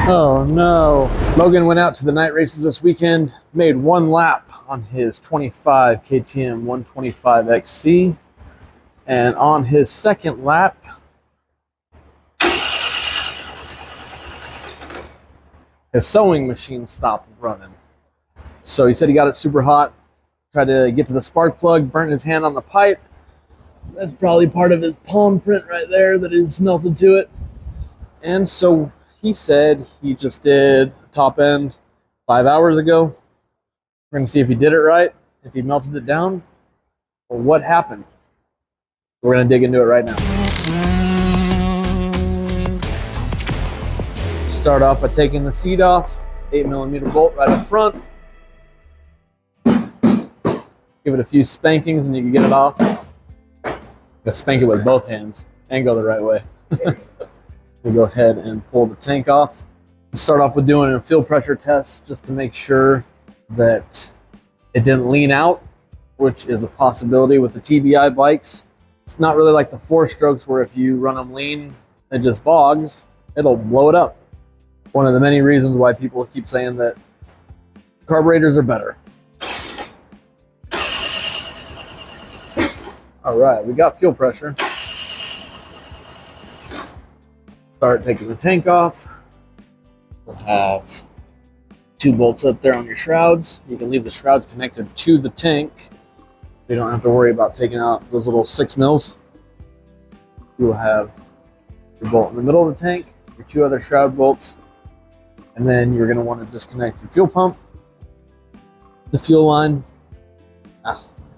Oh no. Logan went out to the night races this weekend, made one lap on his 25 KTM 125 XC, and on his second lap, his sewing machine stopped running. So he said he got it super hot, tried to get to the spark plug, burnt his hand on the pipe. That's probably part of his palm print right there that is melted to it. And so he said he just did top end 5 hours ago. We're going to see if he did it right, if he melted it down, or what happened. We're going to dig into it right now. Start off by taking the seat off, 8mm bolt right up front. Give it a few spankings and you can get it off. Gotta spank it with both hands and go the right way. We'll go ahead and pull the tank off. Start off with doing a fuel pressure test just to make sure that it didn't lean out, which is a possibility with the TBI bikes. It's not really like the 4-strokes where if you run them lean, it just bogs, it'll blow it up. One of the many reasons why people keep saying that carburetors are better. All right, we got fuel pressure. Start taking the tank off. We'll have 2 bolts up there on your shrouds. You can leave the shrouds connected to the tank. You don't have to worry about taking out those little 6 mils. You will have your bolt in the middle of the tank, your 2 other shroud bolts, and then you're going to want to disconnect your fuel pump, the fuel line.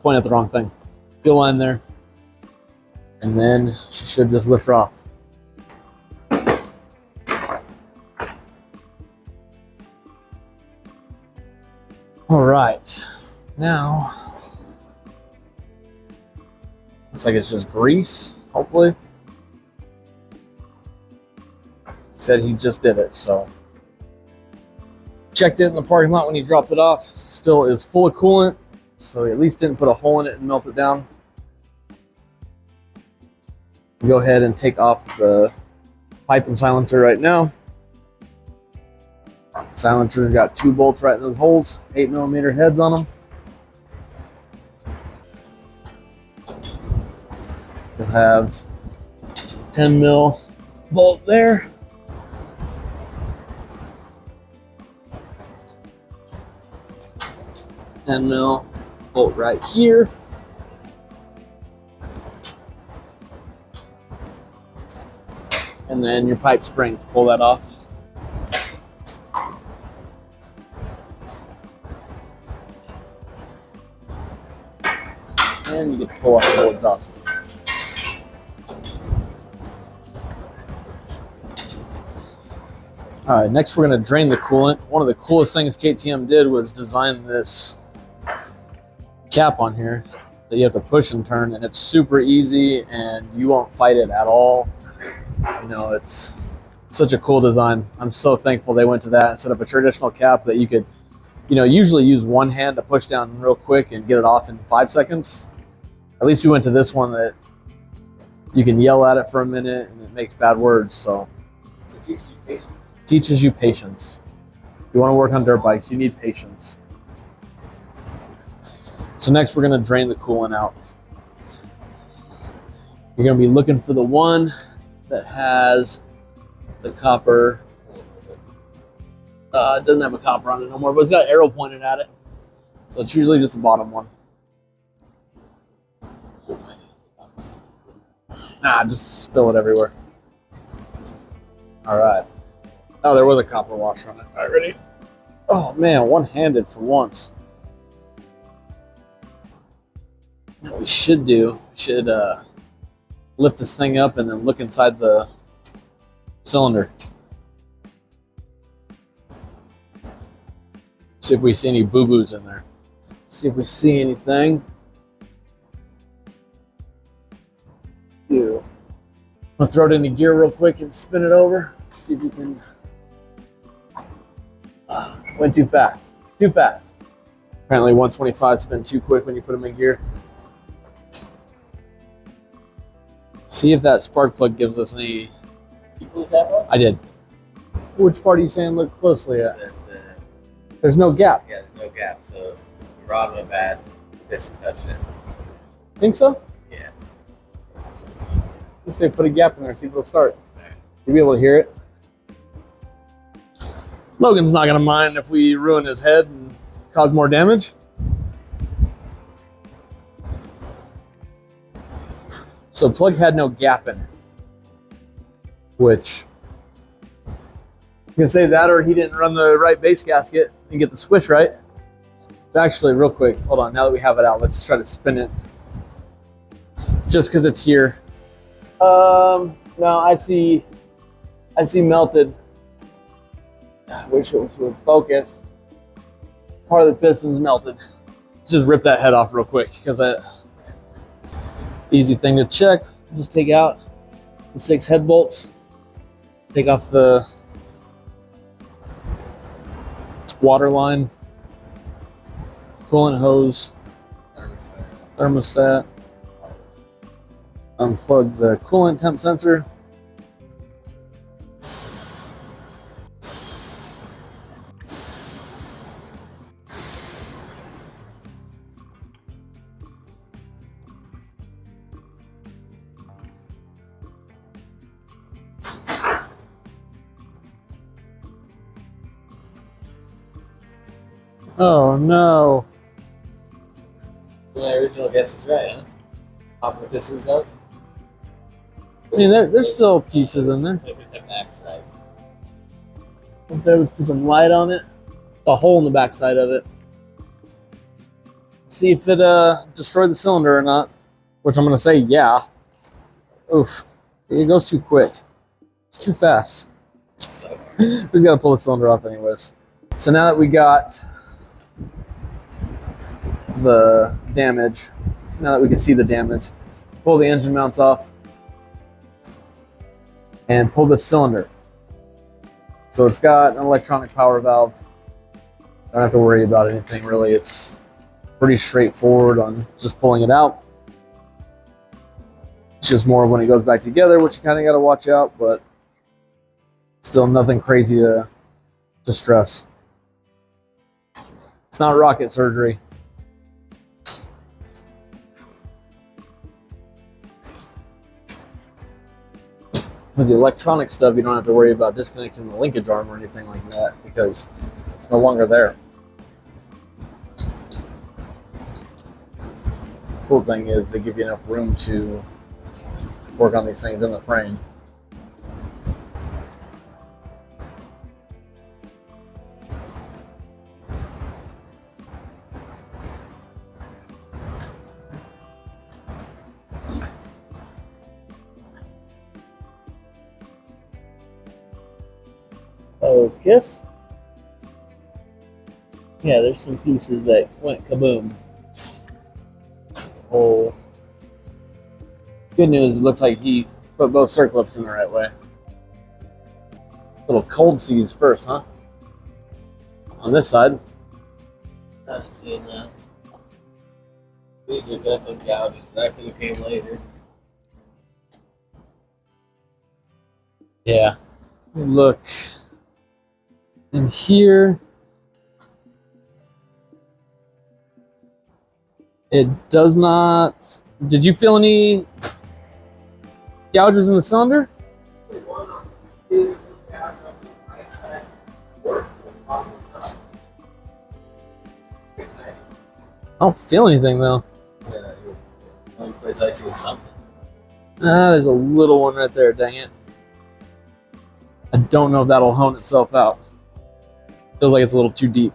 Point at the wrong thing. Fuel line there, and then she should just lift her off. All right, now looks like it's just grease, hopefully. Said he just did it, so checked it in the parking lot when he dropped it off. Still is full of coolant, so he at least didn't put a hole in it and melt it down. Go ahead and take off the pipe and silencer right now. Silencer's got 2 bolts right in those holes, 8mm heads on them. You'll have 10mm bolt there. $10mm bolt right here. And then your pipe springs, pull that off. And you get to pull off the whole exhaust system. All right, next we're going to drain the coolant. One of the coolest things KTM did was design this cap on here that you have to push and turn, and it's super easy and you won't fight it at all. You know, it's such a cool design. I'm so thankful they went to that instead of a traditional cap that you could, you know, usually use one hand to push down real quick and get it off in 5 seconds. At least we went to this one that you can yell at it for a minute and it makes bad words. So It teaches you patience. Teaches you patience. If you want to work on dirt bikes, you need patience. So next we're going to drain the coolant out. You're going to be looking for the one that has the copper. It doesn't have a copper on it no more, but it's got an arrow pointed at it. So it's usually just the bottom one. Just spill it everywhere. All right. Oh, there was a copper washer on it. All right, ready? Oh man, one-handed for once. What we should do, we should lift this thing up and then look inside the cylinder. See if we see any boo-boos in there. See if we see anything. I'm gonna throw it into gear real quick and spin it over. See if you can. Went too fast. Too fast. Apparently 125 spin too quick when you put them in gear. See if that spark plug gives us any. You believe that one? I did. Which part are you saying look closely at? The, There's no gap. yeah, there's no gap. So the rod went bad. Piston touched it. Think so? Yeah. Let's say put a gap in there, see if it'll start. Right. You'll be able to hear it. Logan's not gonna mind if we ruin his head and cause more damage. So plug had no gap in it, which you can say that, or he didn't run the right base gasket and get the squish right. It's actually real quick. Hold on. Now that we have it out, let's try to spin it. Just because it's here. No, I see melted. I wish it was with focus. Part of the piston's melted. Let's just rip that head off real quick, because that easy thing to check. Just take out the 6 head bolts. Take off the water line, coolant hose, thermostat. Unplug the coolant temp sensor. Oh no. So my original guess is right, huh? Top of the piston's melt? I mean, there's still pieces in there. Maybe the backside. If there was put some light on it, a hole in the backside of it. See if it destroyed the cylinder or not. Which I'm gonna say, yeah. Oof. It goes too quick. It's too fast. So We just gotta pull the cylinder off anyways. So now that we got the damage, now that we can see the damage, pull the engine mounts off and pull the cylinder. So it's got an electronic power valve. Don't have to worry about anything really. It's pretty straightforward on just pulling it out. It's just more when it goes back together, which you kind of got to watch out, but still nothing crazy to stress. It's not rocket surgery. With the electronic stuff, you don't have to worry about disconnecting the linkage arm or anything like that, because it's no longer there. Cool thing is they give you enough room to work on these things in the frame. Focus. Yeah, there's some pieces that went kaboom. Oh. Good news, it looks like he put both circlips in the right way. Little cold seas first, huh? On this side. not seeing that. These are definitely gouges. That could have came later. Yeah. Look in here. It does not. Did you feel any gouges in the cylinder? I don't feel anything though. Yeah, only place I see something. Ah, there's a little one right there, dang it. I don't know if that'll hone itself out. Feels like it's a little too deep.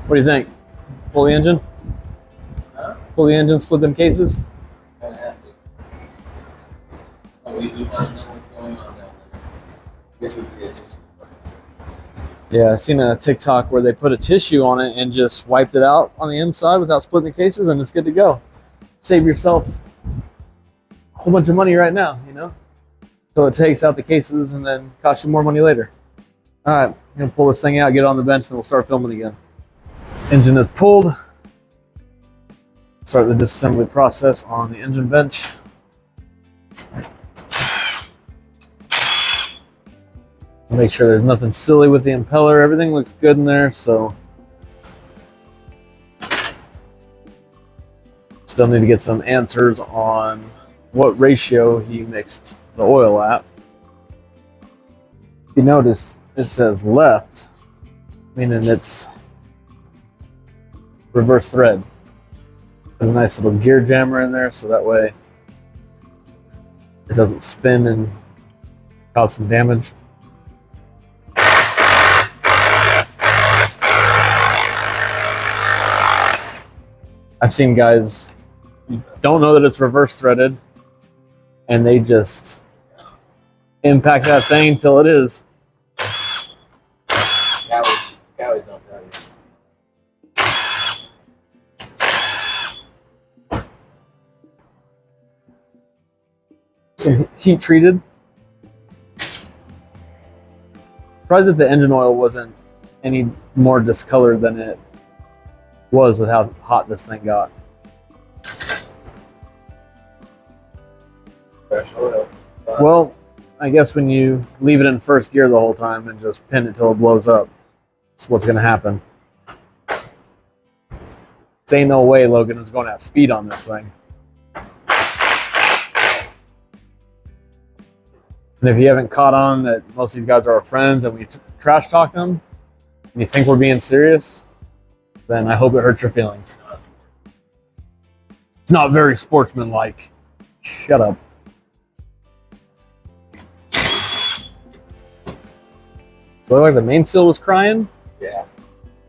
What do you think? Pull the engine? Huh? Pull the engine, split them cases? Kind of have to. Oh, we do not know what's going on down there. This would be a tissue. Yeah, I seen a TikTok where they put a tissue on it and just wiped it out on the inside without splitting the cases, and it's good to go. Save yourself a whole bunch of money right now, you know? So it takes out the cases and then costs you more money later. All right, I'm gonna pull this thing out, get it on the bench, and then we'll start filming again. Engine is pulled. Start the disassembly process on the engine bench. Make sure there's nothing silly with the impeller. Everything looks good in there, so still need to get some answers on what ratio he mixed the oil at. If you notice, it says left, meaning it's reverse thread. There's a nice little gear jammer in there, so that way it doesn't spin and cause some damage. I've seen guys who don't know that it's reverse threaded, and they just impact that thing until it is. Cowards don't tell you. Some heat treated. Surprised that the engine oil wasn't any more discolored than it was with how hot this thing got. Fresh oil. Well, I guess when you leave it in first gear the whole time and just pin it till it blows up, that's what's going to happen. This ain't no way Logan is going at speed on this thing. And if you haven't caught on that most of these guys are our friends and we trash talk them, and you think we're being serious, then I hope it hurts your feelings. It's not very sportsmanlike. Shut up. So like the main seal was crying? Yeah.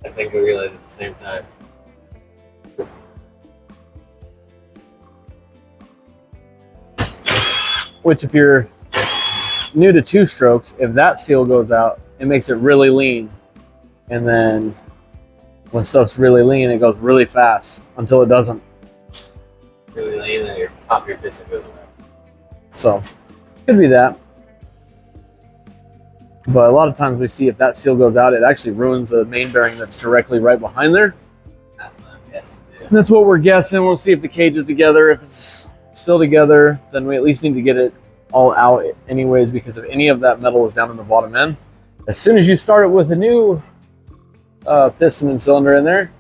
I think we realized at the same time. Which if you're new to two strokes, if that seal goes out, it makes it really lean. And then when stuff's really lean, it goes really fast until it doesn't. Really lean, and your top of your piston goes away. So, could be that. But a lot of times we see if that seal goes out, it actually ruins the main bearing that's directly right behind there. That's what I'm guessing too. And that's what we're guessing. We'll see if the cage is together. If it's still together, then we at least need to get it all out anyways, because if any of that metal is down in the bottom end, as soon as you start it with a new piston and cylinder in there,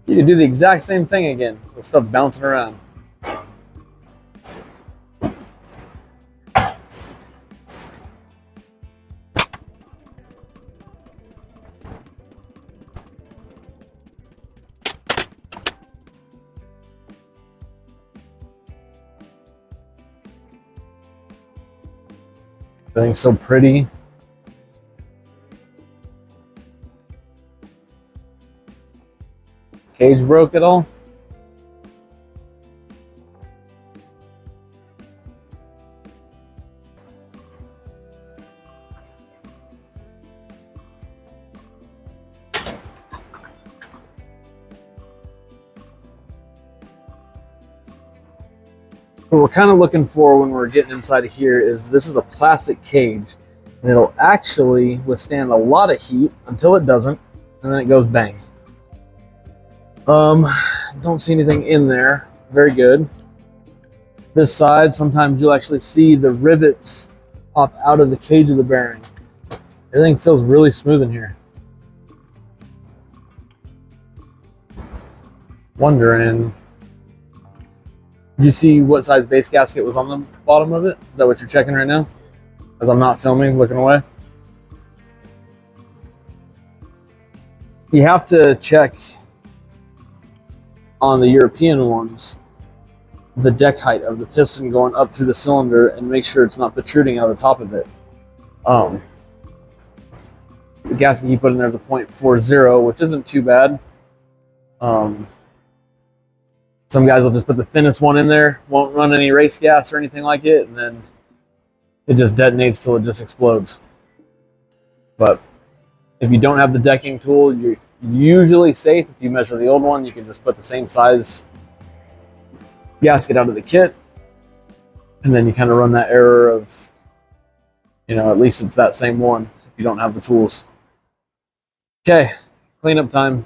you can do the exact same thing again with stuff bouncing around. Everything's so pretty. Cage broke at all? What we're kind of looking for when we're getting inside of here is this is a plastic cage, and it'll actually withstand a lot of heat until it doesn't, and then it goes bang. Don't see anything in there. Very good. This side, sometimes you'll actually see the rivets pop out of the cage of the bearing. Everything feels really smooth in here. Wondering, did you see what size base gasket was on the bottom of it? Is that what you're checking right now? As I'm not filming, looking away. You have to check on the European ones the deck height of the piston going up through the cylinder and make sure it's not protruding out of the top of it. The gasket he put in there is a .40, which isn't too bad. Some guys will just put the thinnest one in there, won't run any race gas or anything like it, and then it just detonates till it just explodes. But if you don't have the decking tool, you're usually safe. If you measure the old one, you can just put the same size gasket out of the kit, and then you kind of run that error of, you know, at least it's that same one if you don't have the tools. Okay, cleanup time.